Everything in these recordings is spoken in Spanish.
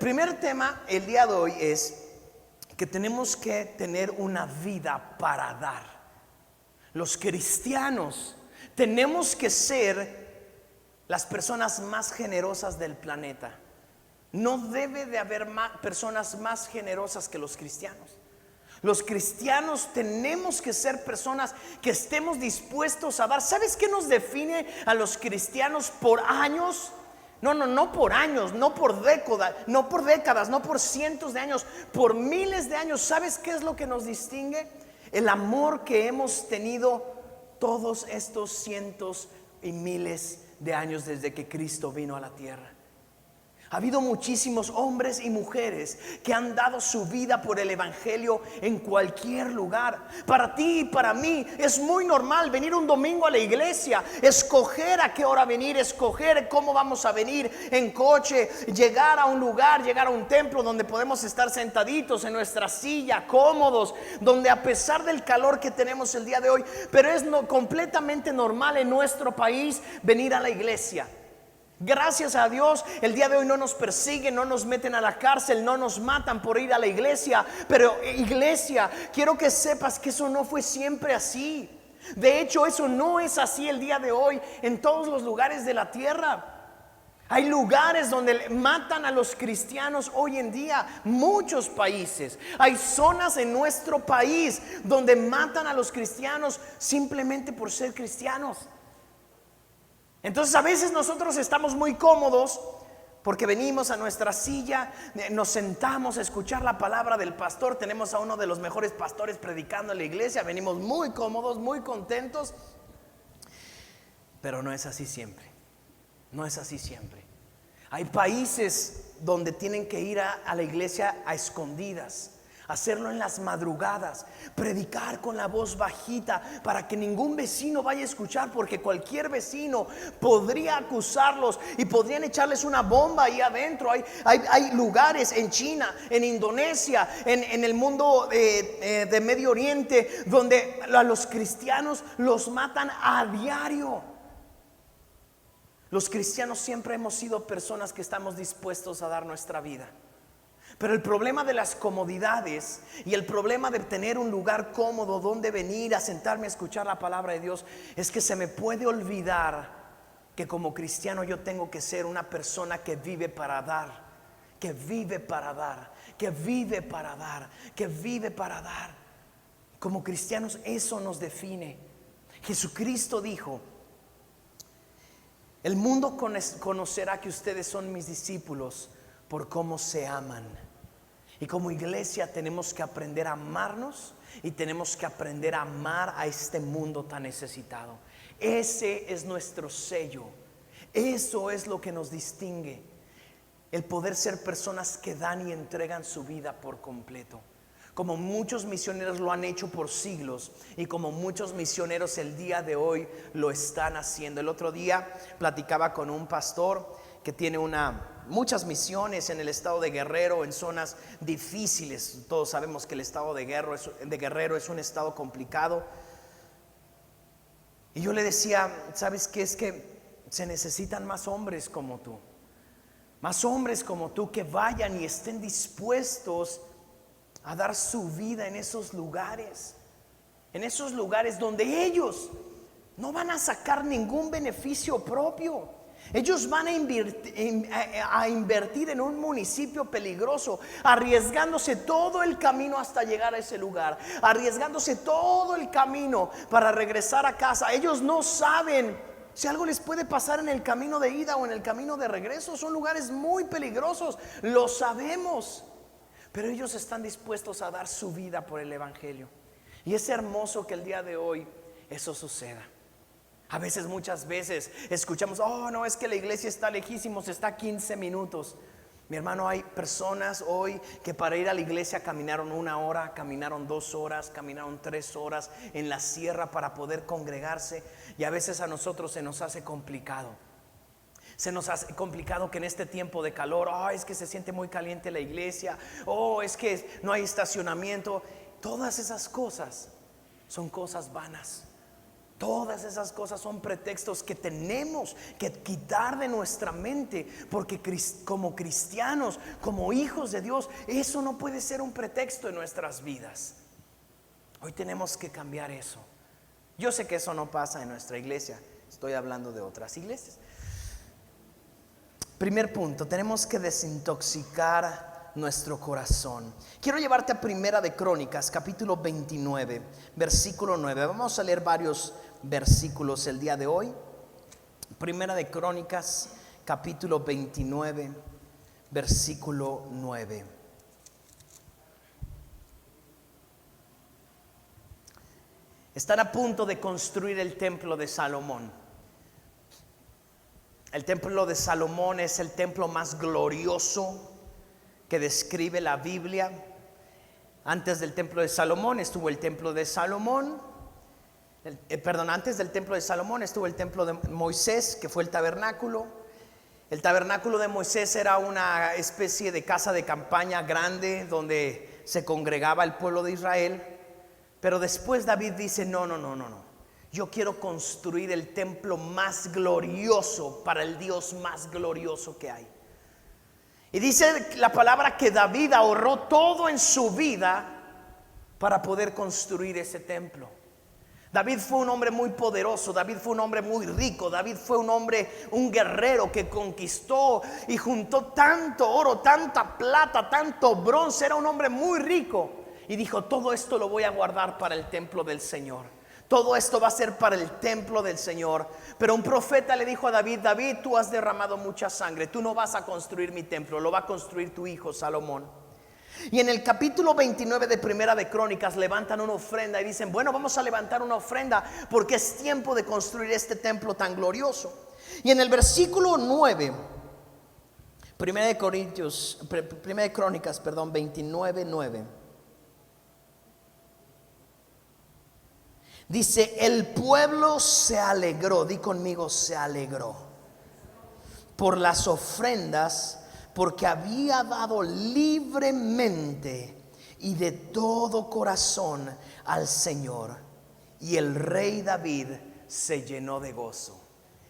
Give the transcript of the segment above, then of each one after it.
primer tema el día de hoy es que tenemos que tener una vida para dar. Los cristianos tenemos que ser las personas más generosas del planeta. No debe de haber personas más generosas que los cristianos. Los cristianos tenemos que ser personas que estemos dispuestos a dar. ¿Sabes qué nos define a los cristianos por años? No por años, no por décadas, no por cientos de años, por miles de años. ¿Sabes qué es lo que nos distingue? El amor que hemos tenido todos estos cientos y miles de años desde que Cristo vino a la tierra. Ha habido muchísimos hombres y mujeres que han dado su vida por el evangelio en cualquier lugar. Para ti y para mí es muy normal venir un domingo a la iglesia, escoger a qué hora venir, escoger cómo vamos a venir en coche, llegar a un lugar, llegar a un templo donde podemos estar sentaditos en nuestra silla, cómodos, donde a pesar del calor que tenemos el día de hoy, pero es completamente normal en nuestro país venir a la iglesia. Gracias a Dios, el día de hoy no nos persiguen, no nos meten a la cárcel, no nos matan por ir a la iglesia. Pero iglesia, quiero que sepas que eso no fue siempre así. De hecho, eso no es así el día de hoy en todos los lugares de la tierra. Hay lugares donde matan a los cristianos hoy en día, muchos países. Hay zonas en nuestro país donde matan a los cristianos simplemente por ser cristianos. Entonces a veces nosotros estamos muy cómodos porque venimos a nuestra silla, nos sentamos a escuchar la palabra del pastor. Tenemos a uno de los mejores pastores predicando en la iglesia, venimos muy cómodos, muy contentos. Pero no es así siempre. No es así siempre. Hay países donde tienen que ir a la iglesia a escondidas, hacerlo en las madrugadas, predicar con la voz bajita para que ningún vecino vaya a escuchar, porque cualquier vecino podría acusarlos y podrían echarles una bomba ahí adentro. Hay lugares en China, en Indonesia, en el mundo de Medio Oriente, donde a los cristianos los matan a diario. Los cristianos siempre hemos sido personas que estamos dispuestos a dar nuestra vida. Pero el problema de las comodidades y el problema de tener un lugar cómodo donde venir a sentarme a escuchar la palabra de Dios es que se me puede olvidar que como cristiano yo tengo que ser una persona que vive para dar, que vive para dar, que vive para dar, que vive para dar. Como cristianos eso nos define. Jesucristo dijo: el mundo conocerá que ustedes son mis discípulos por cómo se aman. Y como iglesia tenemos que aprender a amarnos y tenemos que aprender a amar a este mundo tan necesitado. Ese es nuestro sello. Eso es lo que nos distingue. El poder ser personas que dan y entregan su vida por completo. Como muchos misioneros lo han hecho por siglos y como muchos misioneros el día de hoy lo están haciendo. El otro día platicaba con un pastor que tiene muchas misiones en el estado de Guerrero, en zonas difíciles. Todos sabemos que el estado de Guerrero es un estado complicado. Y yo le decía: ¿sabes qué? Es que se necesitan más hombres como tú. Más hombres como tú que vayan y estén dispuestos a dar su vida en esos lugares. En esos lugares donde ellos no van a sacar ningún beneficio propio. Ellos van a invertir en un municipio peligroso, arriesgándose todo el camino hasta llegar a ese lugar, arriesgándose todo el camino para regresar a casa. Ellos no saben si algo les puede pasar en el camino de ida o en el camino de regreso. Son lugares muy peligrosos, lo sabemos, pero ellos están dispuestos a dar su vida por el evangelio. Y es hermoso que el día de hoy eso suceda. A veces, muchas veces escuchamos: oh, no, es que la iglesia está lejísimos, está a 15 minutos. Mi hermano, hay personas hoy que para ir a la iglesia caminaron 1 hora, caminaron 2 horas, caminaron 3 horas en la sierra para poder congregarse. Y a veces a nosotros se nos hace complicado. Se nos hace complicado que en este tiempo de calor, es que se siente muy caliente la iglesia, es que no hay estacionamiento. Todas esas cosas son cosas vanas. Todas esas cosas son pretextos que tenemos que quitar de nuestra mente, porque como cristianos, como hijos de Dios, eso no puede ser un pretexto en nuestras vidas. Hoy tenemos que cambiar eso. Yo sé que eso no pasa en nuestra iglesia, estoy hablando de otras iglesias. Primer punto, tenemos que desintoxicar nuestro corazón. Quiero llevarte a Primera de Crónicas, capítulo 29, versículo 9. Vamos a leer varios versículos el día de hoy. Primera de Crónicas, capítulo 29, versículo 9. Están a punto de construir el templo de Salomón. El templo de Salomón es el templo más glorioso que describe la Biblia. Antes del templo de Salomón estuvo el templo de Salomón. Antes del templo de Salomón estuvo el templo de Moisés, que fue el tabernáculo. El tabernáculo de Moisés era una especie de casa de campaña grande donde se congregaba el pueblo de Israel. Pero después David dice: no. Yo quiero construir el templo más glorioso para el Dios más glorioso que hay. Y dice la palabra que David ahorró todo en su vida para poder construir ese templo. David fue un hombre muy poderoso, David fue un hombre muy rico, David fue un guerrero que conquistó y juntó tanto oro, tanta plata, tanto bronce. Era un hombre muy rico y dijo: todo esto lo voy a guardar para el templo del Señor. Todo esto va a ser para el templo del Señor. Pero un profeta le dijo a David: David, tú has derramado mucha sangre, tú no vas a construir mi templo, lo va a construir tu hijo Salomón. Y en el capítulo 29 de Primera de Crónicas levantan una ofrenda y dicen: bueno, vamos a levantar una ofrenda porque es tiempo de construir este templo tan glorioso. Y en el versículo 9, Primera de Crónicas, 29:9, dice: el pueblo se alegró, di conmigo, se alegró, por las ofrendas, porque había dado libremente y de todo corazón al Señor. Y el rey David se llenó de gozo.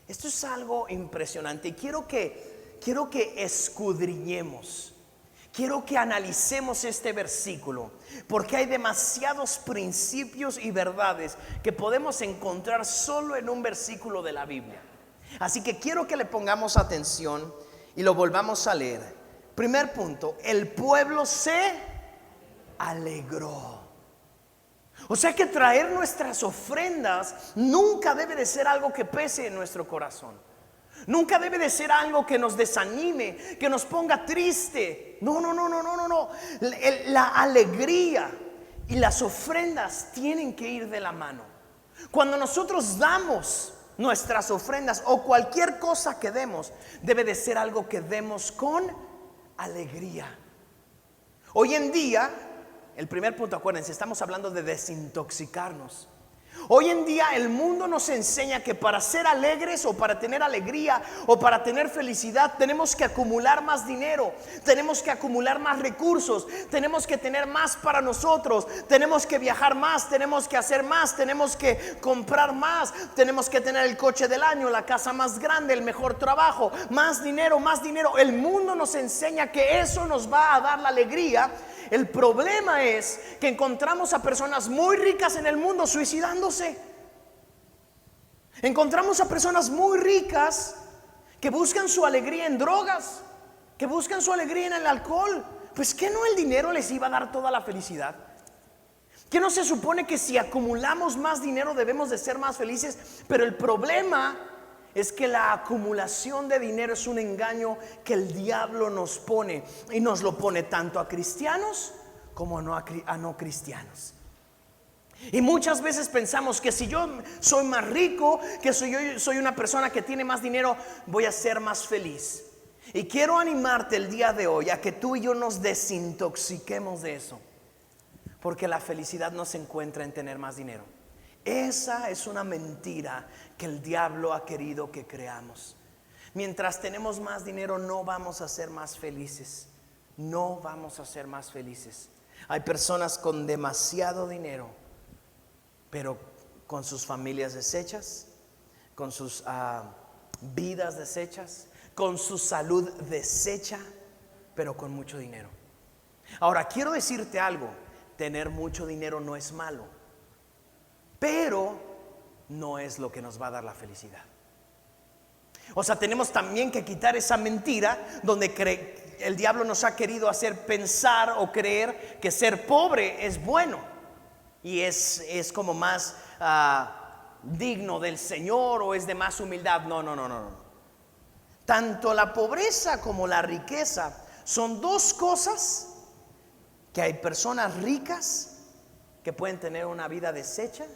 Esto es algo impresionante y quiero que escudriñemos. Quiero que analicemos este versículo, porque hay demasiados principios y verdades que podemos encontrar solo en un versículo de la Biblia. Así que quiero que le pongamos atención y lo volvamos a leer. Primer punto: el pueblo se alegró. O sea que traer nuestras ofrendas nunca debe de ser algo que pese en nuestro corazón. Nunca debe de ser algo que nos desanime, que nos ponga triste. No. La alegría y las ofrendas tienen que ir de la mano. Cuando nosotros damos nuestras ofrendas o cualquier cosa que demos, debe de ser algo que demos con alegría. Hoy en día, el primer punto, acuérdense, estamos hablando de desintoxicarnos. Hoy en día el mundo nos enseña que para ser alegres o para tener alegría o para tener felicidad tenemos que acumular más dinero, tenemos que acumular más recursos, tenemos que tener más para nosotros, tenemos que viajar más, tenemos que hacer más, tenemos que comprar más, tenemos que tener el coche del año, la casa más grande, el mejor trabajo, más dinero, más dinero. El mundo nos enseña que eso nos va a dar la alegría. El problema es que encontramos a personas muy ricas en el mundo suicidándose. Encontramos a personas muy ricas que buscan su alegría en drogas, que buscan su alegría en el alcohol. Pues ¿qué no el dinero les iba a dar toda la felicidad? ¿Qué no se supone que si acumulamos más dinero debemos de ser más felices? Pero el problema es que la acumulación de dinero es un engaño que el diablo nos pone, y nos lo pone tanto a cristianos como a no cristianos. Y muchas veces pensamos que si yo soy más rico, que soy una persona que tiene más dinero, voy a ser más feliz. Y quiero animarte el día de hoy a que tú y yo nos desintoxiquemos de eso, porque la felicidad no se encuentra en tener más dinero. Esa es una mentira que el diablo ha querido que creamos. Mientras tenemos más dinero no vamos a ser más felices. No vamos a ser más felices. Hay personas con demasiado dinero, pero con sus familias deshechas, con sus vidas deshechas, con su salud deshecha, pero con mucho dinero. Ahora, quiero decirte algo: tener mucho dinero no es malo, pero no es lo que nos va a dar la felicidad. O sea, tenemos también que quitar esa mentira donde el diablo nos ha querido hacer pensar o creer que ser pobre es bueno y es como más digno del Señor, o es de más humildad. No. Tanto la pobreza como la riqueza son dos cosas que hay personas ricas que pueden tener una vida deshecha,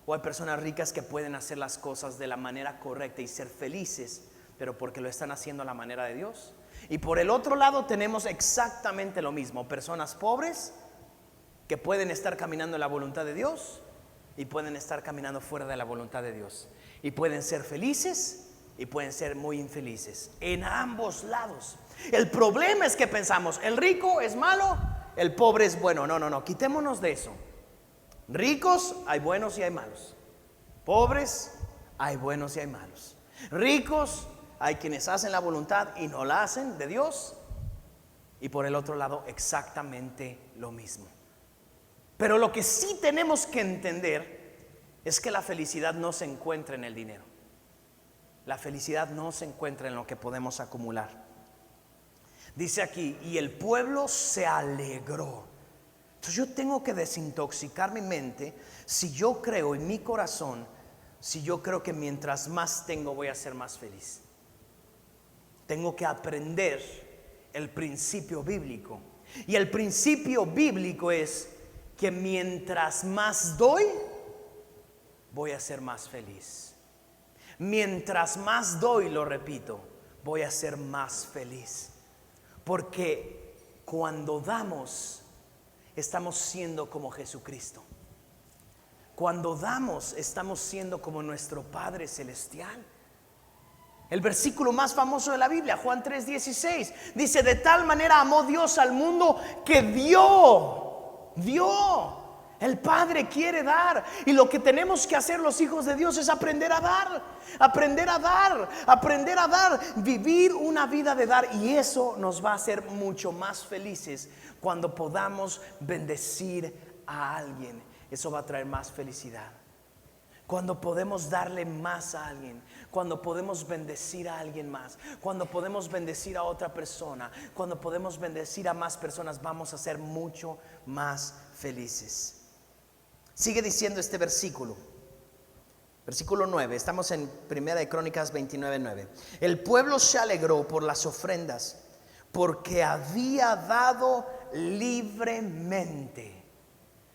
o hay personas ricas que pueden hacer las cosas de la manera correcta y ser felices, pero porque lo están haciendo a la manera de Dios. Y por el otro lado tenemos exactamente lo mismo: personas pobres que pueden estar caminando en la voluntad de Dios y pueden estar caminando fuera de la voluntad de Dios, y pueden ser felices y pueden ser muy infelices en ambos lados. El problema es que pensamos: el rico es malo, el pobre es bueno. No, quitémonos de eso. Ricos hay buenos y hay malos. Pobres hay buenos y hay malos. Ricos hay quienes hacen la voluntad y no la hacen de Dios, y por el otro lado exactamente lo mismo. Pero lo que sí tenemos que entender es que la felicidad no se encuentra en el dinero. La felicidad no se encuentra en lo que podemos acumular. Dice aquí: y el pueblo se alegró. Entonces yo tengo que desintoxicar mi mente. Si yo creo en mi corazón, si yo creo que mientras más tengo voy a ser más feliz, tengo que aprender el principio bíblico. Y el principio bíblico es que mientras más doy, voy a ser más feliz. Mientras más doy, lo repito, voy a ser más feliz. Porque cuando damos, estamos siendo como Jesucristo. Cuando damos, estamos siendo como nuestro Padre Celestial. El versículo más famoso de la Biblia, Juan 3:16, dice: de tal manera amó Dios al mundo que dio. El Padre quiere dar, y lo que tenemos que hacer los hijos de Dios es aprender a dar, vivir una vida de dar, y eso nos va a hacer mucho más felices. Cuando podamos bendecir a alguien, eso va a traer más felicidad. Cuando podemos darle más a alguien, cuando podemos bendecir a alguien más, cuando podemos bendecir a otra persona, cuando podemos bendecir a más personas, vamos a ser mucho más felices. Sigue diciendo este versículo, versículo 9. Estamos en Primera de Crónicas 29:9. El pueblo se alegró por las ofrendas, porque había dado libremente,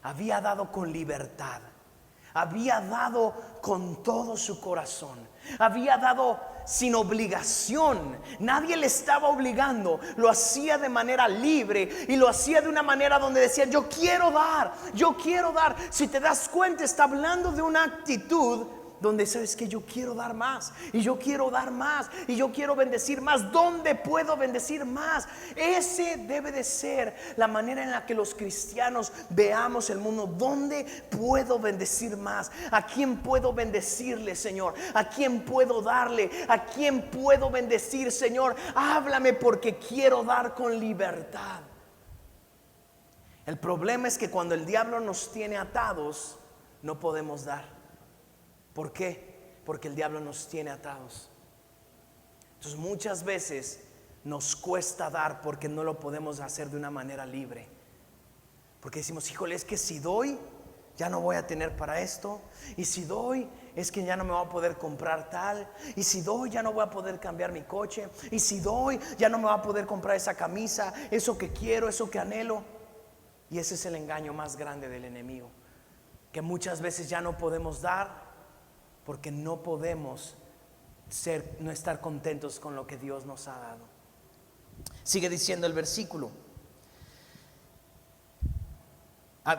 había dado con libertad, había dado con todo su corazón, había dado sin obligación. Nadie le estaba obligando, lo hacía de manera libre, y lo hacía de una manera donde decía: yo quiero dar. Si te das cuenta, está hablando de una actitud donde sabes que yo quiero dar más, y yo quiero dar más, y yo quiero bendecir más. ¿Dónde puedo bendecir más? Ese debe de ser la manera en la que los cristianos veamos el mundo. ¿Dónde puedo bendecir más? ¿A quién puedo bendecirle, Señor? ¿A quién puedo darle? ¿A quién puedo bendecir, Señor? Háblame, porque quiero dar con libertad. El problema es que cuando el diablo nos tiene atados, no podemos dar. ¿Por qué? Porque el diablo nos tiene atados. Entonces muchas veces nos cuesta dar porque no lo podemos hacer de una manera libre. Porque decimos: híjole, es que si doy, ya no voy a tener para esto. Y si doy, es que ya no me voy a poder comprar tal. Y si doy, ya no voy a poder cambiar mi coche. Y si doy, ya no me voy a poder comprar esa camisa, eso que quiero, eso que anhelo. Y ese es el engaño más grande del enemigo, que muchas veces ya no podemos dar porque no podemos no estar contentos con lo que Dios nos ha dado. Sigue diciendo el versículo: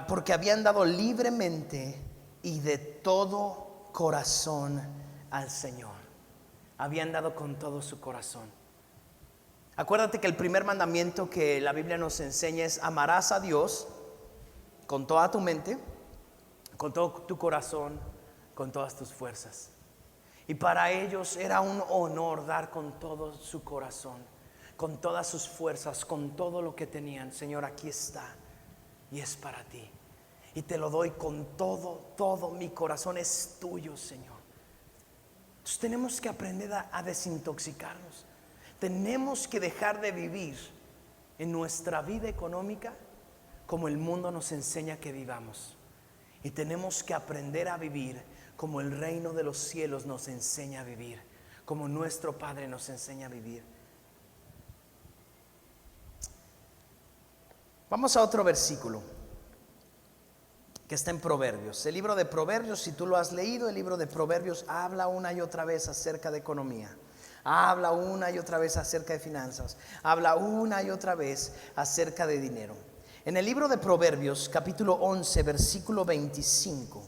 porque habían dado libremente y de todo corazón al Señor. Habían dado con todo su corazón. Acuérdate que el primer mandamiento que la Biblia nos enseña es: amarás a Dios con toda tu mente, con todo tu corazón, con todas tus fuerzas. Y para ellos era un honor dar con todo su corazón, con todas sus fuerzas, con todo lo que tenían. Señor, aquí está y es para ti. Y te lo doy con todo mi corazón es tuyo, Señor. Entonces tenemos que aprender a desintoxicarnos. Tenemos que dejar de vivir en nuestra vida económica como el mundo nos enseña que vivamos. Y tenemos que aprender a vivir como el reino de los cielos nos enseña a vivir, como nuestro Padre nos enseña a vivir. Vamos a otro versículo que está en Proverbios. El libro de Proverbios, si tú lo has leído, el libro de Proverbios habla una y otra vez acerca de economía. Habla una y otra vez acerca de finanzas. Habla una y otra vez acerca de dinero. En el libro de Proverbios, capítulo 11, versículo 25.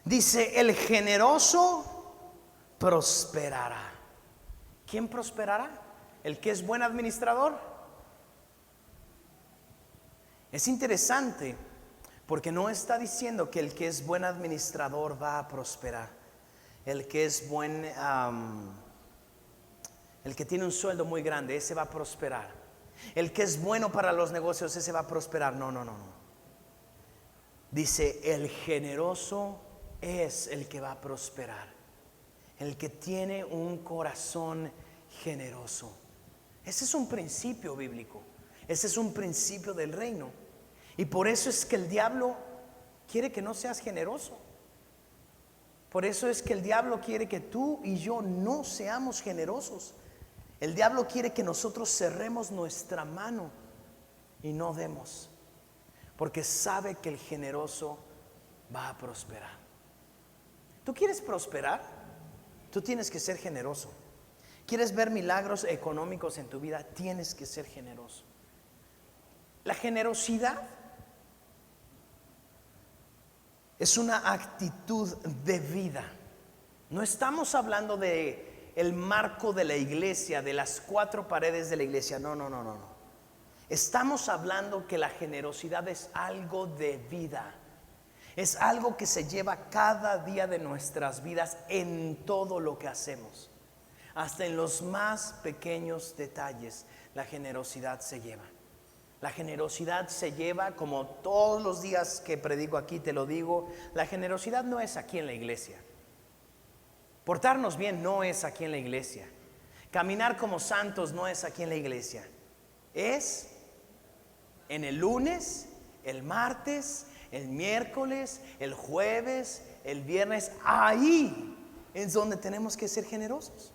Dice, el generoso prosperará. ¿Quién prosperará? ¿El que es buen administrador? Es interesante porque no está diciendo que el que es buen administrador va a prosperar. El que es el que tiene un sueldo muy grande, ese va a prosperar. El que es bueno para los negocios, ese va a prosperar. No. Dice, el generoso es el que va a prosperar. El que tiene un corazón generoso. Ese es un principio bíblico. Ese es un principio del reino. Y por eso es que el diablo quiere que no seas generoso. Por eso es que el diablo quiere que tú y yo no seamos generosos. El diablo quiere que nosotros cerremos nuestra mano y no demos. Porque sabe que el generoso va a prosperar. ¿Tú quieres prosperar? Tú tienes que ser generoso. ¿Quieres ver milagros económicos en tu vida? Tienes que ser generoso. La generosidad es una actitud de vida. No estamos hablando de el marco de la iglesia, de las cuatro paredes de la iglesia. No. Estamos hablando que la generosidad es algo de vida. Es algo que se lleva cada día de nuestras vidas en todo lo que hacemos. Hasta en los más pequeños detalles, la generosidad se lleva. La generosidad se lleva, como todos los días que predico aquí te lo digo, la generosidad no es aquí en la iglesia. Portarnos bien no es aquí en la iglesia. Caminar como santos no es aquí en la iglesia. Es en el lunes, el martes, el miércoles, el jueves, el viernes. Ahí es donde tenemos que ser generosos.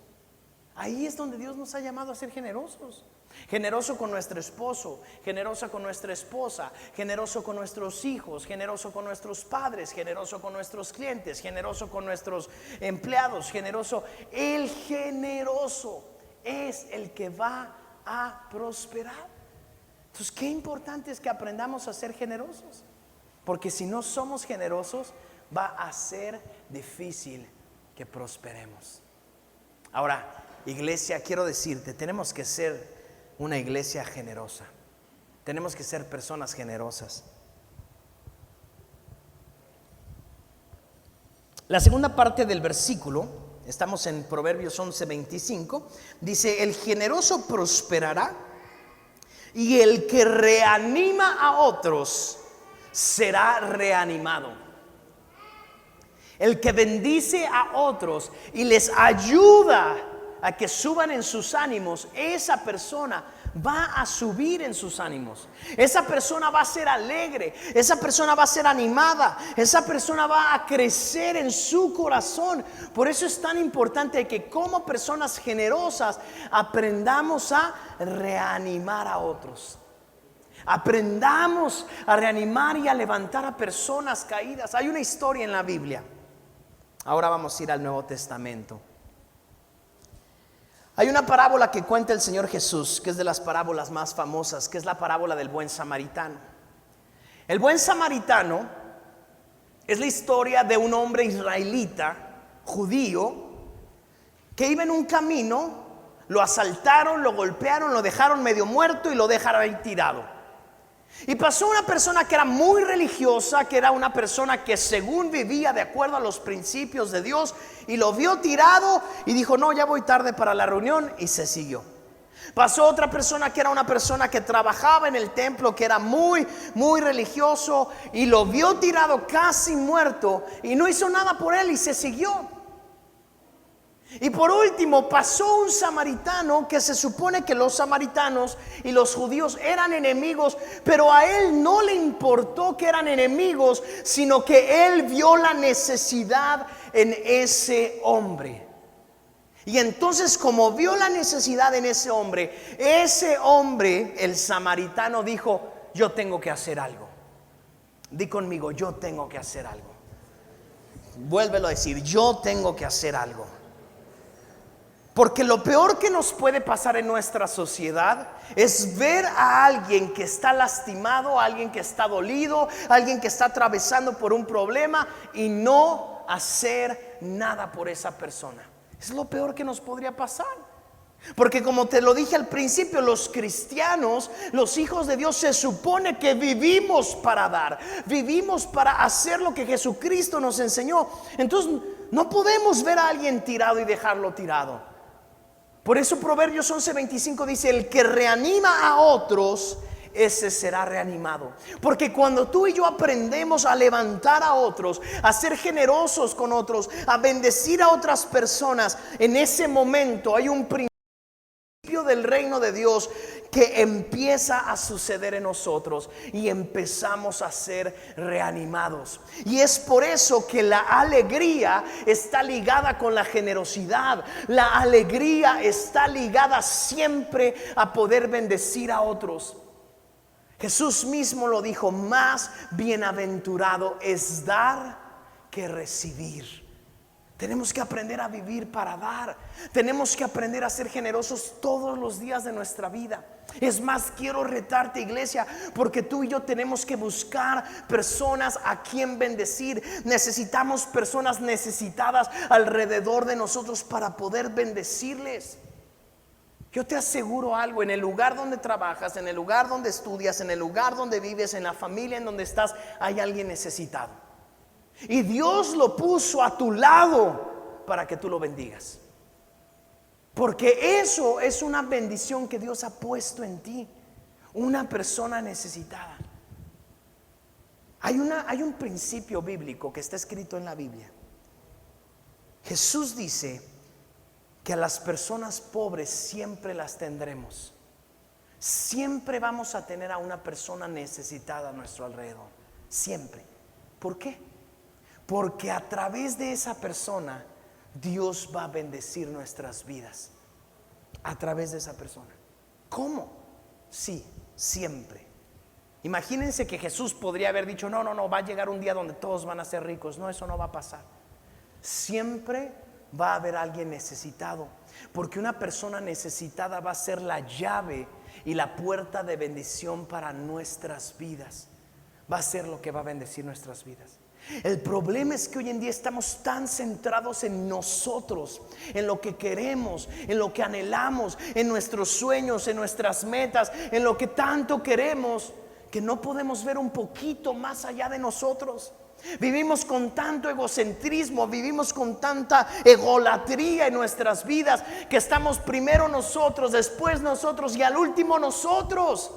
Ahí es donde Dios nos ha llamado a ser generosos. Generoso con nuestro esposo, generoso con nuestra esposa, generoso con nuestros hijos, generoso con nuestros padres, generoso con nuestros clientes, generoso con nuestros empleados, generoso. El generoso es el que va a prosperar. Entonces, qué importante es que aprendamos a ser generosos. Porque si no somos generosos, va a ser difícil que prosperemos. Ahora, iglesia, quiero decirte, tenemos que ser una iglesia generosa. Tenemos que ser personas generosas. La segunda parte del versículo, estamos en Proverbios 11:25, dice, el generoso prosperará y el que reanima a otros será reanimado. El que bendice a otros y les ayuda a que suban en sus ánimos, esa persona va a subir en sus ánimos. Esa persona va a ser alegre, esa persona va a ser animada, esa persona va a crecer en su corazón. Por eso es tan importante que como personas generosas aprendamos a reanimar a otros. Aprendamos a reanimar y a levantar a personas caídas. Hay una historia en la Biblia. Ahora vamos a ir al Nuevo Testamento. Hay una parábola que cuenta el Señor Jesús, que es de las parábolas más famosas, que es la parábola del buen samaritano. El buen samaritano es la historia de un hombre israelita, judío, que iba en un camino. lo asaltaron, lo golpearon, lo dejaron medio muerto y lo dejaron ahí tirado. Y pasó una persona que era muy religiosa, que era una persona que según vivía de acuerdo a los principios de Dios, y lo vio tirado y dijo: no, ya voy tarde para la reunión, y se siguió. Pasó otra persona que era una persona que trabajaba en el templo, que era muy religioso, y lo vio tirado casi muerto y no hizo nada por él y se siguió. Y por último pasó un samaritano, que se supone que los samaritanos y los judíos eran enemigos, pero a él no le importó que eran enemigos, sino que él vio la necesidad en ese hombre. Y entonces, como vio la necesidad en ese hombre, el samaritano, dijo: yo tengo que hacer algo. Di conmigo: yo tengo que hacer algo. Vuélvelo a decir: yo tengo que hacer algo. Porque lo peor que nos puede pasar en nuestra sociedad es ver a alguien que está lastimado, a alguien que está dolido, a alguien que está atravesando por un problema y no hacer nada por esa persona. Es lo peor que nos podría pasar. Porque como te lo dije al principio, los cristianos, los hijos de Dios, se supone que vivimos para dar, vivimos para hacer lo que Jesucristo nos enseñó. Entonces no podemos ver a alguien tirado y dejarlo tirado. Por eso Proverbios 11:25 dice: el que reanima a otros, ese será reanimado. Porque cuando tú y yo aprendemos a levantar a otros, a ser generosos con otros, a bendecir a otras personas, en ese momento hay un principio del reino de Dios que empieza a suceder en nosotros y empezamos a ser reanimados. Y es por eso que la alegría está ligada con la generosidad. La alegría está ligada siempre a poder bendecir a otros. Jesús mismo lo dijo: más bienaventurado es dar que recibir. Tenemos que aprender a vivir para dar. Tenemos que aprender a ser generosos todos los días de nuestra vida. Es más, quiero retarte, iglesia, porque tú y yo tenemos que buscar personas a quien bendecir. Necesitamos personas necesitadas alrededor de nosotros para poder bendecirles. Yo te aseguro algo: en el lugar donde trabajas, en el lugar donde estudias, en el lugar donde vives, en la familia en donde estás, hay alguien necesitado. Y Dios lo puso a tu lado para que tú lo bendigas. Porque eso es una bendición que Dios ha puesto en ti. Una persona necesitada. Hay un principio bíblico que está escrito en la Biblia. Jesús dice que a las personas pobres siempre las tendremos. Siempre vamos a tener a una persona necesitada a nuestro alrededor. Siempre. ¿Por qué? Porque a través de esa persona Dios va a bendecir nuestras vidas. A través de esa persona. ¿Cómo? Sí, siempre. Imagínense que Jesús podría haber dicho: no, va a llegar un día donde todos van a ser ricos. No, eso no va a pasar. Siempre va a haber alguien necesitado, porque una persona necesitada va a ser la llave y la puerta de bendición para nuestras vidas. Va a ser lo que va a bendecir nuestras vidas. El problema es que hoy en día estamos tan centrados en nosotros, en lo que queremos, en lo que anhelamos, en nuestros sueños, en nuestras metas, en lo que tanto queremos, que no podemos ver un poquito más allá de nosotros. Vivimos con tanto egocentrismo, vivimos con tanta egolatría en nuestras vidas, que estamos primero nosotros, después nosotros y al último nosotros.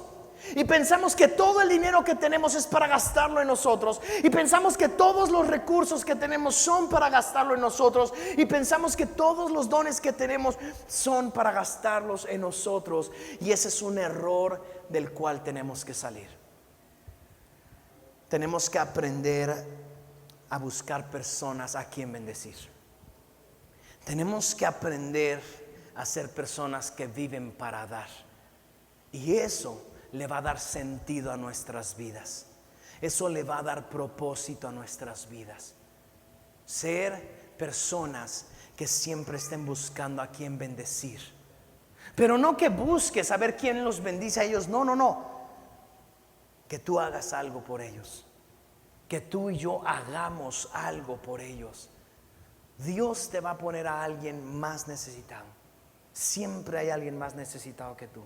Y pensamos que todo el dinero que tenemos es para gastarlo en nosotros. Y pensamos que todos los recursos que tenemos son para gastarlo en nosotros. Y pensamos que todos los dones que tenemos son para gastarlos en nosotros. Y ese es un error del cual tenemos que salir. Tenemos que aprender a buscar personas a quien bendecir. Tenemos que aprender a ser personas que viven para dar. Y eso le va a dar sentido a nuestras vidas. Eso le va a dar propósito a nuestras vidas. Ser personas que siempre estén buscando a quien bendecir. Pero no que busques a ver quién los bendice a ellos. No. Que tú hagas algo por ellos. Que tú y yo hagamos algo por ellos. Dios te va a poner a alguien más necesitado. Siempre hay alguien más necesitado que tú.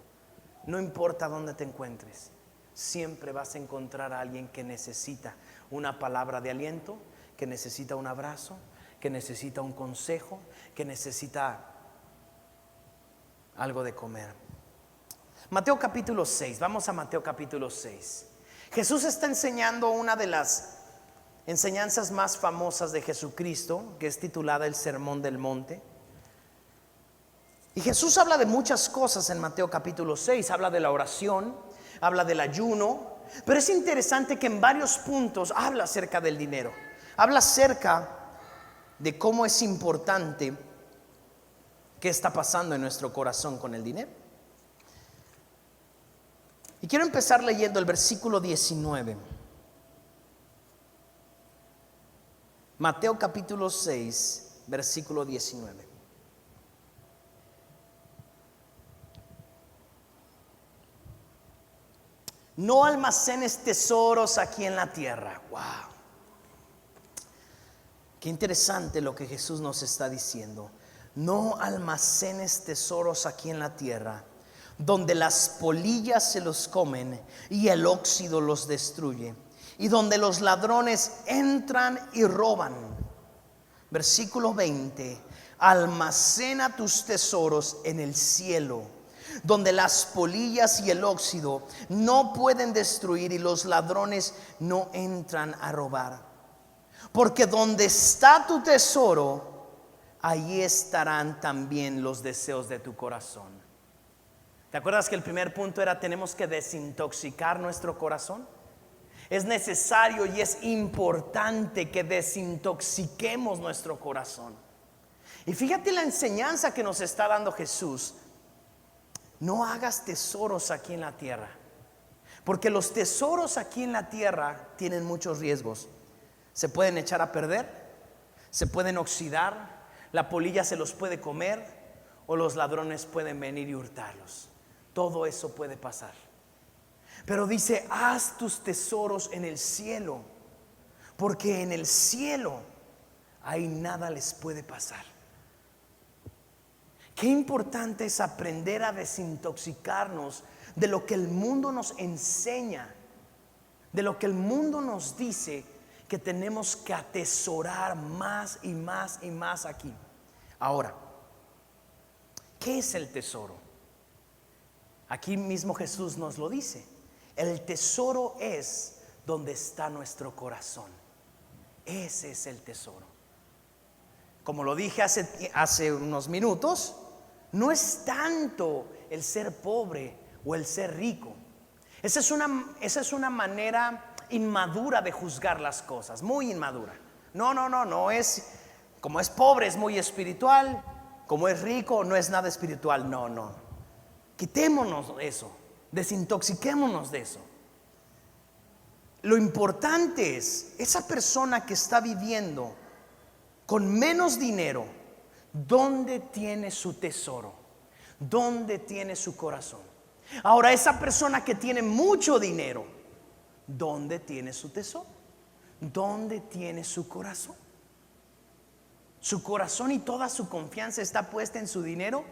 No importa dónde te encuentres, siempre vas a encontrar a alguien que necesita una palabra de aliento, que necesita un abrazo, que necesita un consejo, que necesita algo de comer. Mateo capítulo 6, vamos a Mateo capítulo 6. Jesús está enseñando una de las enseñanzas más famosas de Jesucristo, que es titulada el Sermón del Monte. Y Jesús habla de muchas cosas en Mateo capítulo 6. Habla de la oración, habla del ayuno, pero es interesante que en varios puntos habla acerca del dinero. Habla acerca de cómo es importante, qué está pasando en nuestro corazón con el dinero. Y quiero empezar leyendo el versículo 19. Mateo capítulo 6, versículo 19. No almacenes tesoros aquí en la tierra. Wow. Qué interesante lo que Jesús nos está diciendo. No almacenes tesoros aquí en la tierra, donde las polillas se los comen y el óxido los destruye, y donde los ladrones entran y roban. Versículo 20. Almacena tus tesoros en el cielo, donde las polillas y el óxido no pueden destruir y los ladrones no entran a robar. Porque donde está tu tesoro, allí estarán también los deseos de tu corazón. ¿Te acuerdas que el primer punto era tenemos que desintoxicar nuestro corazón? Es necesario y es importante que desintoxiquemos nuestro corazón. Y fíjate la enseñanza que nos está dando Jesús. No hagas tesoros aquí en la tierra, porque los tesoros aquí en la tierra tienen muchos riesgos. Se pueden echar a perder, se pueden oxidar, la polilla se los puede comer o los ladrones pueden venir y hurtarlos. Todo eso puede pasar. Pero dice, haz tus tesoros en el cielo, porque en el cielo ahí nada les puede pasar. Qué importante es aprender a desintoxicarnos de lo que el mundo nos enseña, de lo que el mundo nos dice que tenemos que atesorar más y más y más aquí. Ahora, ¿qué es el tesoro? Aquí mismo Jesús nos lo dice. El tesoro es donde está nuestro corazón. Ese es el tesoro. Como lo dije hace unos minutos, no es tanto el ser pobre o el ser rico. Esa es una manera inmadura de juzgar las cosas, muy inmadura. No es como es pobre es muy espiritual, como es rico no es nada espiritual. No. Quitémonos eso, desintoxiquémonos de eso. Lo importante es esa persona que está viviendo con menos dinero, ¿dónde tiene su tesoro? ¿Dónde tiene su corazón? Ahora, esa persona que tiene mucho dinero, ¿dónde tiene su tesoro? ¿Dónde tiene su corazón? Su corazón y toda su confianza está puesta en su dinero.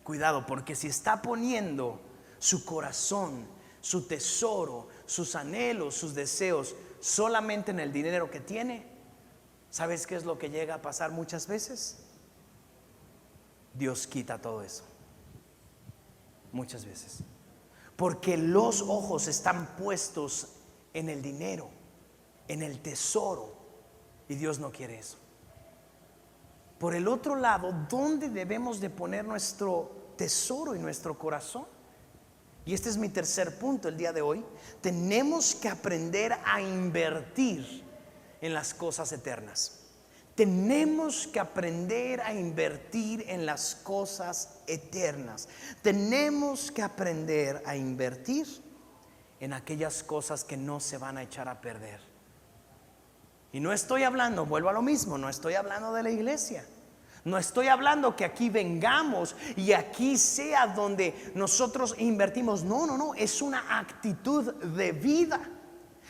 Cuidado, porque si está poniendo su corazón, su tesoro, sus anhelos, sus deseos solamente en el dinero que tiene, ¿sabes qué es lo que llega a pasar muchas veces? Dios quita todo eso. Muchas veces. Porque los ojos están puestos en el dinero, en el tesoro, y Dios no quiere eso. Por el otro lado, ¿dónde debemos de poner nuestro tesoro y nuestro corazón? Y este es mi tercer punto el día de hoy. Tenemos que aprender a invertir en las cosas eternas. Tenemos que aprender a invertir en las cosas eternas. Tenemos que aprender a invertir en aquellas cosas que no se van a echar a perder. Y no estoy hablando, vuelvo a lo mismo, no estoy hablando de la iglesia. No estoy hablando que aquí vengamos y aquí sea donde nosotros invertimos. No, es una actitud de vida.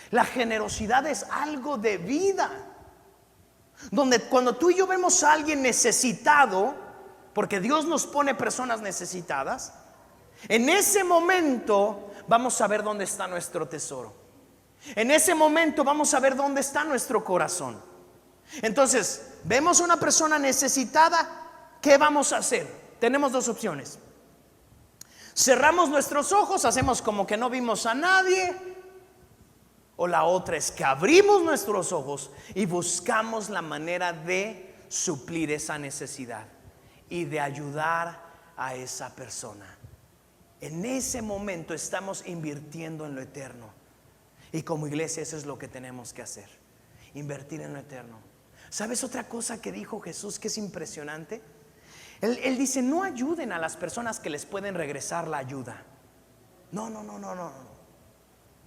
La generosidad es algo de vida. Donde cuando tú y yo vemos a alguien necesitado, porque Dios nos pone personas necesitadas, en ese momento vamos a ver dónde está nuestro tesoro. En ese momento vamos a ver dónde está nuestro corazón. Entonces, vemos una persona necesitada, ¿qué vamos a hacer? Tenemos dos opciones. Cerramos nuestros ojos, hacemos como que no vimos a nadie, o la otra es que abrimos nuestros ojos y buscamos la manera de suplir esa necesidad y de ayudar a esa persona. En ese momento estamos invirtiendo en lo eterno, y como iglesia eso es lo que tenemos que hacer, invertir en lo eterno. ¿Sabes otra cosa que dijo Jesús que es impresionante? Él dice: no ayuden a las personas que les pueden regresar la ayuda. No.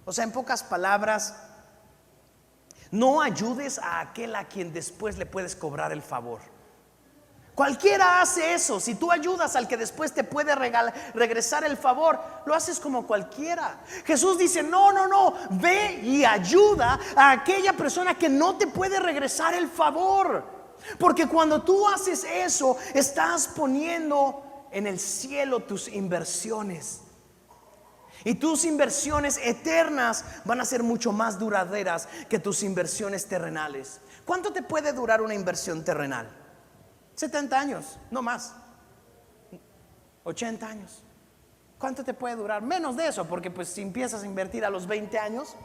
O sea, en pocas palabras, no ayudes a aquel a quien después le puedes cobrar el favor. Cualquiera hace eso. Si tú ayudas al que después te puede regresar el favor, lo haces como cualquiera. Jesús dice: no, ve y ayuda a aquella persona que no te puede regresar el favor. Porque cuando tú haces eso, estás poniendo en el cielo tus inversiones. Y tus inversiones eternas van a ser mucho más duraderas que tus inversiones terrenales. ¿Cuánto te puede durar una inversión terrenal? 70 años, no más. 80 años. ¿Cuánto te puede durar? Menos de eso, porque pues si empiezas a invertir a los 20 años,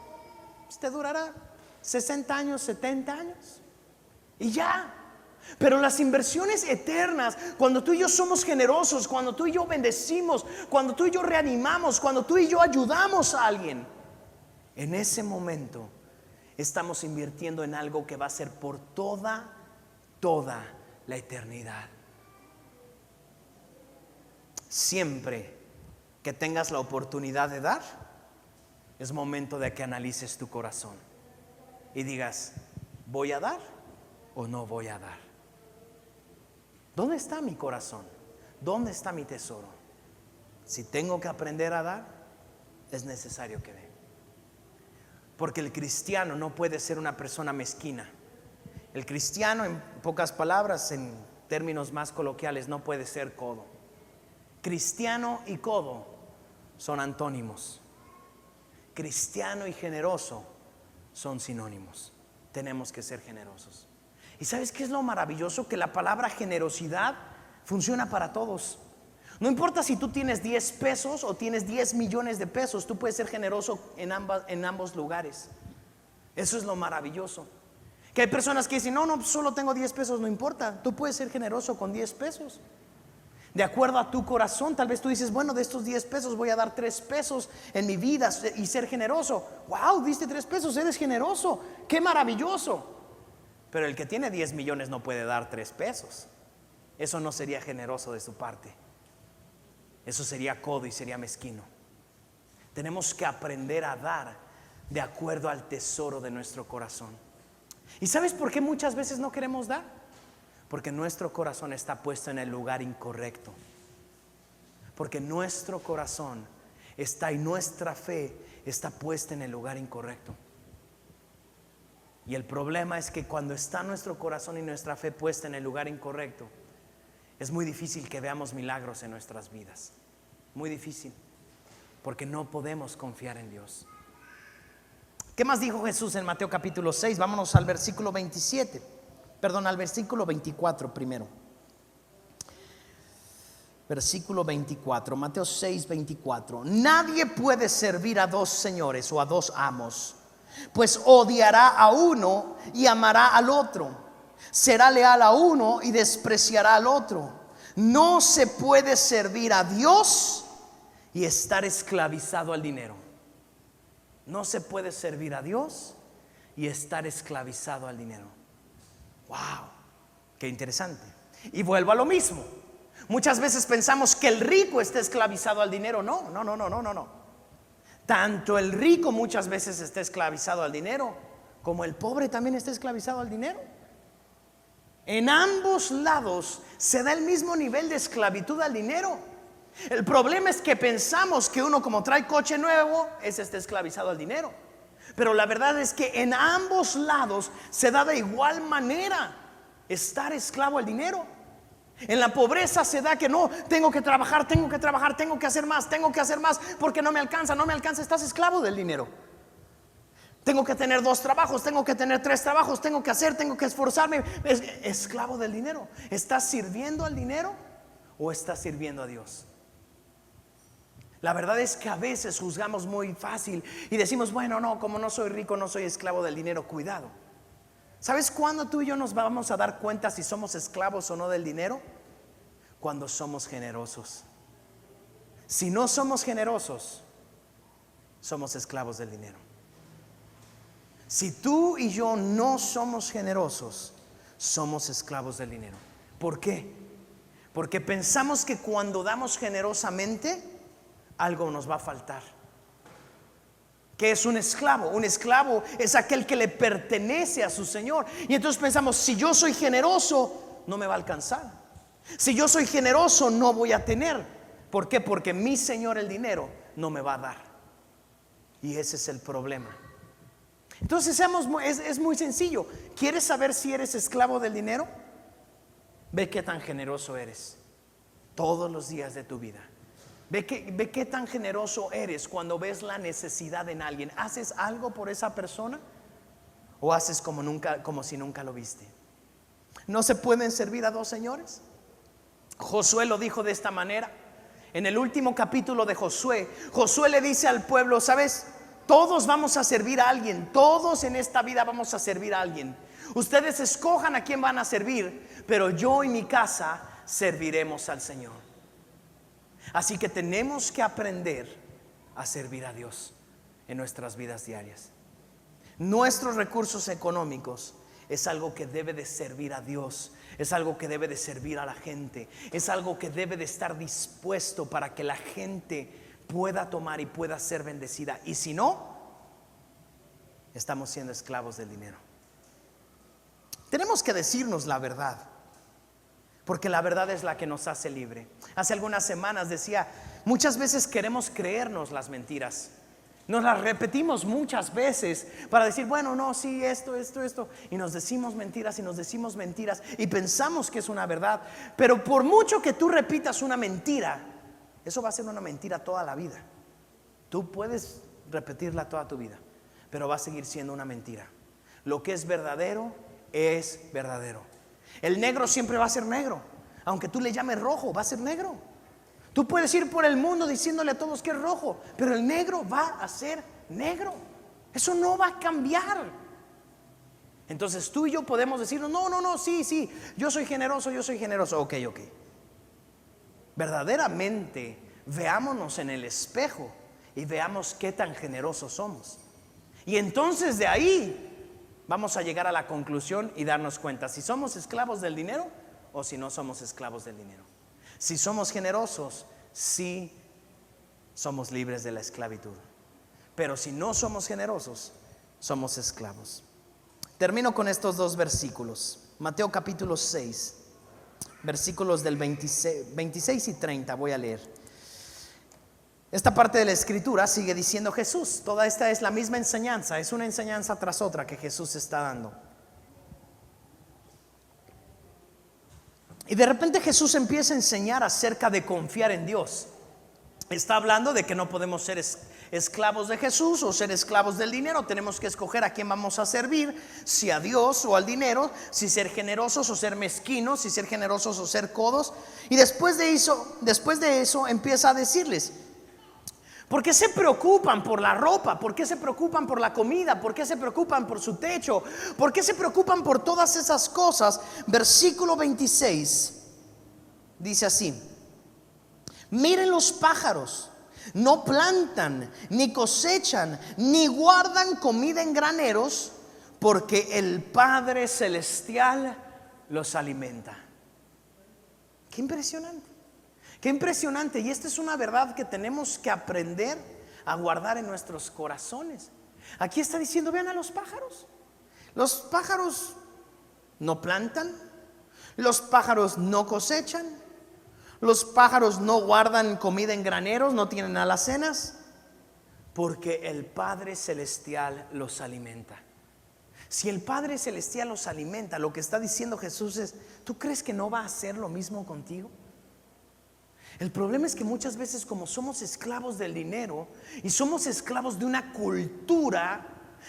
pues te durará 60 años, 70 años. Y ya. Pero las inversiones eternas, cuando tú y yo somos generosos, cuando tú y yo bendecimos, cuando tú y yo reanimamos, cuando tú y yo ayudamos a alguien, en ese momento estamos invirtiendo en algo que va a ser por toda la eternidad. Siempre que tengas la oportunidad de dar, es momento de que analices tu corazón y digas: ¿voy a dar o no voy a dar? ¿Dónde está mi corazón? ¿Dónde está mi tesoro? Si tengo que aprender a dar, es necesario que dé. Porque el cristiano no puede ser una persona mezquina. El cristiano, en pocas palabras, en términos más coloquiales, no puede ser codo. Cristiano y codo son antónimos. Cristiano y generoso son sinónimos. Tenemos que ser generosos. ¿Y sabes qué es lo maravilloso? Que la palabra generosidad funciona para todos. No importa si tú tienes 10 pesos o tienes 10 millones de pesos, tú puedes ser generoso en ambos lugares. Eso es lo maravilloso. Que hay personas que dicen: no, solo tengo 10 pesos, no importa. Tú puedes ser generoso con 10 pesos. De acuerdo a tu corazón, tal vez tú dices: bueno, de estos 10 pesos voy a dar 3 pesos en mi vida y ser generoso. Wow, diste 3 pesos, eres generoso. Qué maravilloso. Pero el que tiene 10 millones no puede dar 3 pesos. Eso no sería generoso de su parte. Eso sería codo y sería mezquino. Tenemos que aprender a dar de acuerdo al tesoro de nuestro corazón. ¿Y sabes por qué muchas veces no queremos dar? Porque nuestro corazón está puesto en el lugar incorrecto. Porque nuestro corazón está y nuestra fe está puesta en el lugar incorrecto. Y el problema es que cuando está nuestro corazón y nuestra fe puesta en el lugar incorrecto, es muy difícil que veamos milagros en nuestras vidas. Muy difícil. Porque no podemos confiar en Dios. ¿Qué más dijo Jesús en Mateo capítulo 6? Vámonos al versículo 27. Perdón, al versículo 24 primero. Versículo 24, Mateo 6, 24. Nadie puede servir a dos señores o a dos amos, pues odiará a uno y amará al otro. Será leal a uno y despreciará al otro. No se puede servir a Dios y estar esclavizado al dinero. No se puede servir a Dios y estar esclavizado al dinero. Wow, qué interesante. Y vuelvo a lo mismo. Muchas veces pensamos que el rico está esclavizado al dinero. No. Tanto el rico muchas veces está esclavizado al dinero, como el pobre también está esclavizado al dinero. En ambos lados se da el mismo nivel de esclavitud al dinero. El problema es que pensamos que uno, como trae coche nuevo, ese está esclavizado al dinero. Pero la verdad es que en ambos lados se da de igual manera estar esclavo al dinero. En la pobreza se da que no, tengo que trabajar, tengo que hacer más, porque no me alcanza, estás esclavo del dinero. Tengo que tener 2 trabajos, tengo que tener 3 trabajos, tengo que esforzarme. Es esclavo del dinero. ¿Estás sirviendo al dinero o estás sirviendo a Dios? La verdad es que a veces juzgamos muy fácil y decimos, bueno, no, como no soy rico, no soy esclavo del dinero. Cuidado. ¿Sabes cuándo tú y yo nos vamos a dar cuenta si somos esclavos o no del dinero? Cuando somos generosos. Si no somos generosos, somos esclavos del dinero. Si tú y yo no somos generosos, somos esclavos del dinero. ¿Por qué? Porque pensamos que cuando damos generosamente, algo nos va a faltar. ¿Qué es un esclavo? Un esclavo es aquel que le pertenece a su Señor. Y entonces pensamos, si yo soy generoso, no me va a alcanzar. Si yo soy generoso, no voy a tener. ¿Por qué? Porque mi Señor el dinero no me va a dar. Y ese es el problema. Entonces es muy sencillo. ¿Quieres saber si eres esclavo del dinero? Ve qué tan generoso eres todos los días de tu vida. Ve qué tan generoso eres cuando ves la necesidad en alguien. ¿Haces algo por esa persona? ¿O haces como si nunca lo viste? ¿No se pueden servir a 2 señores? Josué lo dijo de esta manera. En el último capítulo de Josué, Josué le dice al pueblo, ¿sabes? Todos vamos a servir a alguien. Todos en esta vida vamos a servir a alguien. Ustedes escojan a quién van a servir, pero yo y mi casa serviremos al Señor. Así que tenemos que aprender a servir a Dios en nuestras vidas diarias. Nuestros recursos económicos es algo que debe de servir a Dios, es algo que debe de servir a la gente, es algo que debe de estar dispuesto para que la gente pueda tomar y pueda ser bendecida. Y si no, estamos siendo esclavos del dinero. Tenemos que decirnos la verdad, porque la verdad es la que nos hace libre. Hace algunas semanas decía, muchas veces queremos creernos las mentiras. Nos las repetimos muchas veces para decir, bueno, no, sí, esto. Y nos decimos mentiras y pensamos que es una verdad. Pero por mucho que tú repitas una mentira, eso va a ser una mentira toda la vida. Tú puedes repetirla toda tu vida, pero va a seguir siendo una mentira. Lo que es verdadero es verdadero. El negro siempre va a ser negro. Aunque tú le llames rojo, va a ser negro. Tú puedes ir por el mundo diciéndole a todos que es rojo, pero el negro va a ser negro. Eso no va a cambiar. Entonces tú y yo podemos decirnos, no, sí, yo soy generoso. Ok. Verdaderamente veámonos en el espejo y veamos qué tan generosos somos. Y entonces de ahí vamos a llegar a la conclusión y darnos cuenta si somos esclavos del dinero o si no somos esclavos del dinero. Si somos generosos, sí somos libres de la esclavitud. Pero si no somos generosos, somos esclavos. Termino con estos 2 versículos. Mateo capítulo 6, versículos del 26 y 30 voy a leer. Esta parte de la escritura sigue diciendo Jesús. Toda esta es la misma enseñanza, es una enseñanza tras otra que Jesús está dando. Y de repente Jesús empieza a enseñar acerca de confiar en Dios. Está hablando de que no podemos ser esclavos de Jesús o ser esclavos del dinero. Tenemos que escoger a quién vamos a servir, si a Dios o al dinero, si ser generosos o ser mezquinos, si ser generosos o ser codos. Y después de eso empieza a decirles, ¿por qué se preocupan por la ropa? ¿Por qué se preocupan por la comida? ¿Por qué se preocupan por su techo? ¿Por qué se preocupan por todas esas cosas? Versículo 26 dice así: miren los pájaros, no plantan, ni cosechan, ni guardan comida en graneros, porque el Padre Celestial los alimenta. Qué impresionante. Qué impresionante, y esta es una verdad que tenemos que aprender a guardar en nuestros corazones. Aquí está diciendo, vean a los pájaros. Los pájaros no plantan, los pájaros no cosechan, los pájaros no guardan comida en graneros, no tienen alacenas, porque el Padre Celestial los alimenta. Si el Padre Celestial los alimenta, lo que está diciendo Jesús es, ¿tú crees que no va a hacer lo mismo contigo? El problema es que muchas veces, como somos esclavos del dinero y somos esclavos de una cultura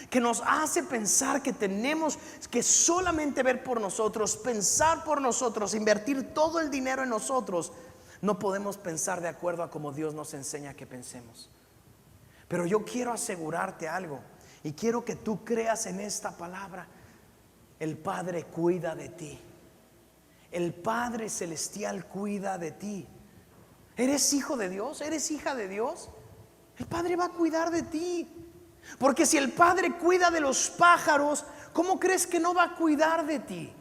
que nos hace pensar que tenemos que solamente ver por nosotros, pensar por nosotros, invertir todo el dinero en nosotros, no podemos pensar de acuerdo a como Dios nos enseña que pensemos. Pero yo quiero asegurarte algo, y quiero que tú creas en esta palabra. El Padre cuida de ti. El Padre Celestial cuida de ti. ¿Eres hijo de Dios? ¿Eres hija de Dios? El Padre va a cuidar de ti. Porque si el Padre cuida de los pájaros, ¿cómo crees que no va a cuidar de ti?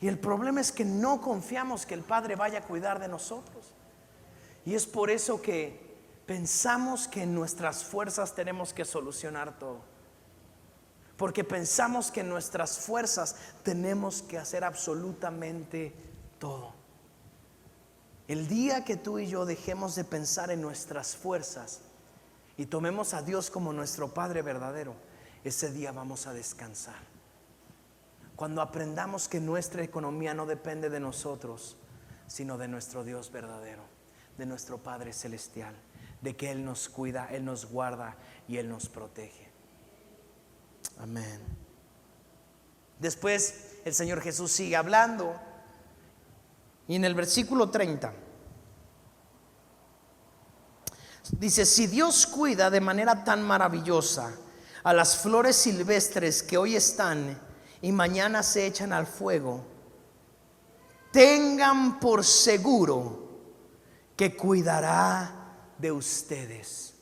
Y el problema es que no confiamos que el Padre vaya a cuidar de nosotros. Y es por eso que pensamos que en nuestras fuerzas tenemos que solucionar todo. Porque pensamos que en nuestras fuerzas tenemos que hacer absolutamente todo. El día que tú y yo dejemos de pensar en nuestras fuerzas y tomemos a Dios como nuestro Padre verdadero, ese día vamos a descansar. Cuando aprendamos que nuestra economía no depende de nosotros, sino de nuestro Dios verdadero, de nuestro Padre Celestial, de que Él nos cuida, Él nos guarda y Él nos protege. Amén. Después el Señor Jesús sigue hablando, y en el versículo 30 dice: si Dios cuida de manera tan maravillosa a las flores silvestres que hoy están y mañana se echan al fuego, tengan por seguro que cuidará de ustedes.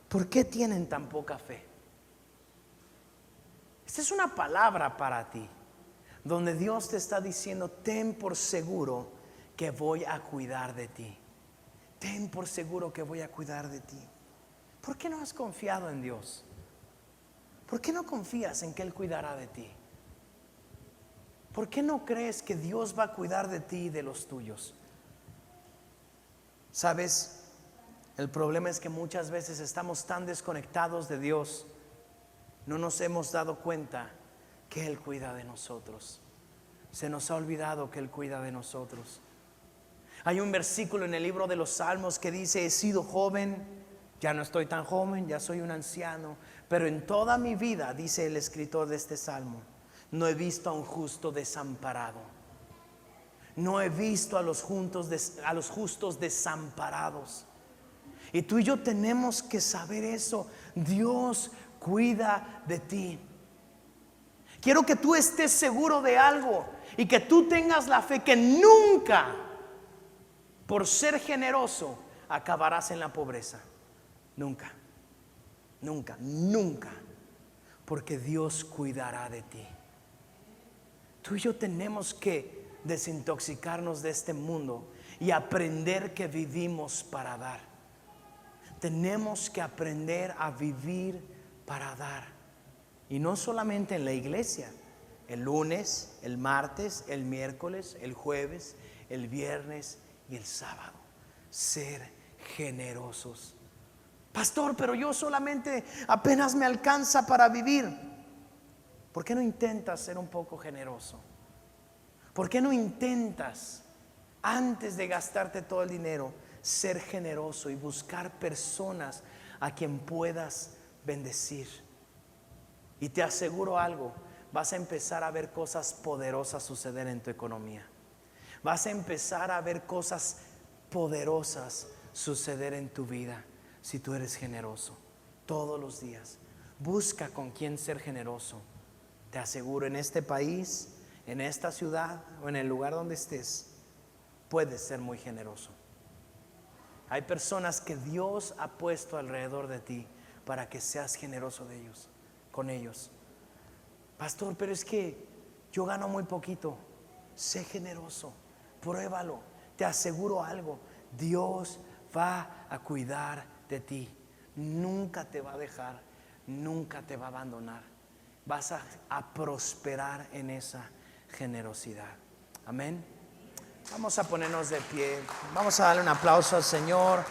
¿Por qué tienen tan poca fe? Esta es una palabra para ti, donde Dios te está diciendo: ten por seguro que voy a cuidar de ti. Ten por seguro que voy a cuidar de ti. ¿Por qué no has confiado en Dios? ¿Por qué no confías en que Él cuidará de ti? ¿Por qué no crees que Dios va a cuidar de ti y de los tuyos? ¿Sabes? El problema es que muchas veces estamos tan desconectados de Dios, no nos hemos dado cuenta que Él cuida de nosotros. Se nos ha olvidado que Él cuida de nosotros. Hay un versículo en el libro de los Salmos que dice: he sido joven, ya no estoy tan joven, ya soy un anciano, pero en toda mi vida, dice el escritor de este salmo, no he visto a un justo desamparado. No he visto a los justos desamparados. Y tú y yo tenemos que saber eso. Dios cuida de ti. Quiero que tú estés seguro de algo y que tú tengas la fe que nunca, por ser generoso, acabarás en la pobreza. Nunca, nunca, nunca. Porque Dios cuidará de ti. Tú y yo tenemos que desintoxicarnos de este mundo y aprender que vivimos para dar. Tenemos que aprender a vivir para dar. Y no solamente en la iglesia, el lunes, el martes, el miércoles, el jueves, el viernes y el sábado. Ser generosos. Pastor, pero yo solamente apenas me alcanza para vivir. ¿Por qué no intentas ser un poco generoso? ¿Por qué no intentas, antes de gastarte todo el dinero, ser generoso y buscar personas a quien puedas bendecir? Y te aseguro algo, vas a empezar a ver cosas poderosas suceder en tu economía. Vas a empezar a ver cosas poderosas suceder en tu vida si tú eres generoso. Todos los días busca con quién ser generoso. Te aseguro, en este país, en esta ciudad o en el lugar donde estés, puedes ser muy generoso. Hay personas que Dios ha puesto alrededor de ti para que seas generoso de ellos, con ellos. Pastor, pero es que yo gano muy poquito. Sé generoso, pruébalo. Te aseguro algo, Dios va a cuidar de ti. Nunca te va a dejar, nunca te va a abandonar. Vas a prosperar en esa generosidad. Amén. Vamos a ponernos de pie. Vamos a darle un aplauso al Señor.